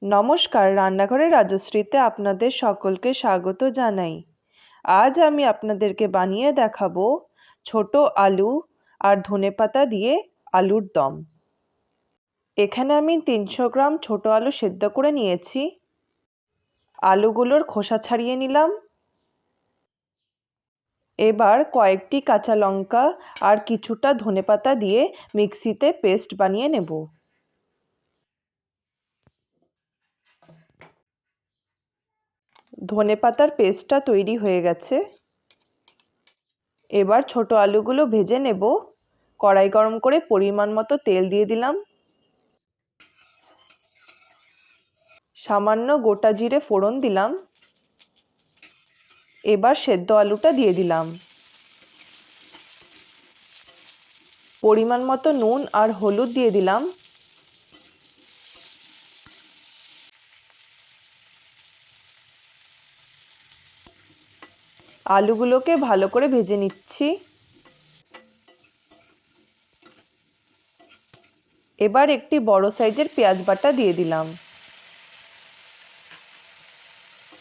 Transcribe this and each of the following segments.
নমস্কার, রান্নাঘরে রাজশ্রীতে আপনাদের সকলকে স্বাগত জানাই। আজ আমি আপনাদেরকে বানিয়ে দেখাবো ছোট আলু আর ধনেপাতা দিয়ে আলুর দম। এখানে আমি 300 গ্রাম ছোট আলু সেদ্ধ করে নিয়েছি। আলুগুলোর খোসা ছাড়িয়ে নিলাম। এবার কয়েকটি কাঁচা লঙ্কা আর কিছুটা ধনেপাতা দিয়ে মিক্সিতে পেস্ট বানিয়ে নেব। ধনেপাতার পেস্টটা তৈরি হয়ে গেছে। এবার ছোট আলুগুলো ভেজে নেব। কড়াই গরম করে পরিমাণ মতো তেল দিয়ে দিলাম। সামান্য গোটা জিরে ফোড়ন দিলাম। এবার সেদ্ধ আলুটা দিয়ে দিলাম। পরিমাণ মতো নুন আর হলুদ দিয়ে দিলাম। আলুগুলোকে ভালো করে ভেজে নিচ্ছি। এবার একটি বড় সাইজের পেঁয়াজ বাটা দিয়ে দিলাম।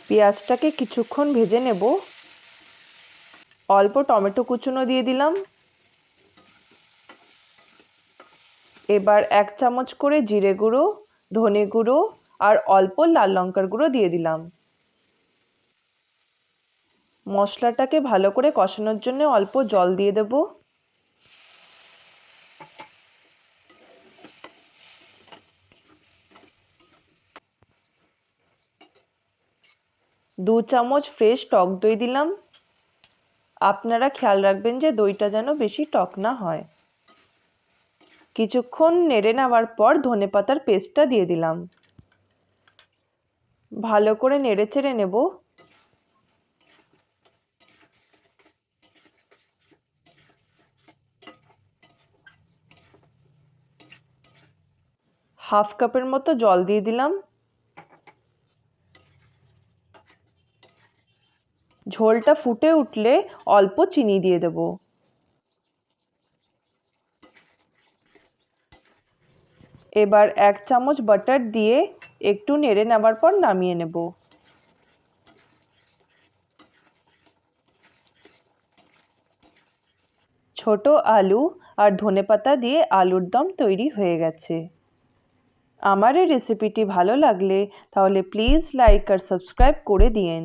পেঁয়াজটাকে কিছুক্ষণ ভেজে নেব। অল্প টমেটো কুচুনো দিয়ে দিলাম। এবার 1 চামচ করে জিরে গুঁড়ো, ধনে গুঁড়ো আর অল্প লাল লঙ্কার গুঁড়ো দিয়ে দিলাম। মশলাটাকে ভালো করে কষানোর জন্য অল্প জল দিয়ে দেব। দু চামচ ফ্রেশ টক দই দিলাম। আপনারা খেয়াল রাখবেন যে দইটা যেন বেশি টক না হয়। কিছুক্ষণ নেড়ে নেওয়ার পর ধনেপাতার পেস্টটা দিয়ে দিলাম। ভালো করে নেড়ে চেড়ে নেব। হাফ কাপের মতো জল দিয়ে দিলাম। ঝোলটা ফুটে উঠলে অল্প চিনি দিয়ে দেব। এবার 1 চামচ বাটার দিয়ে একটু নেড়ে নেওয়ার পর নামিয়ে নেব। ছোট আলু আর ধনেপাতা দিয়ে আলুর দম তৈরি হয়ে গেছে। আমার এই রেসিপিটি ভালো লাগলে তাহলে প্লিজ লাইক আর সাবস্ক্রাইব করে দিয়েন।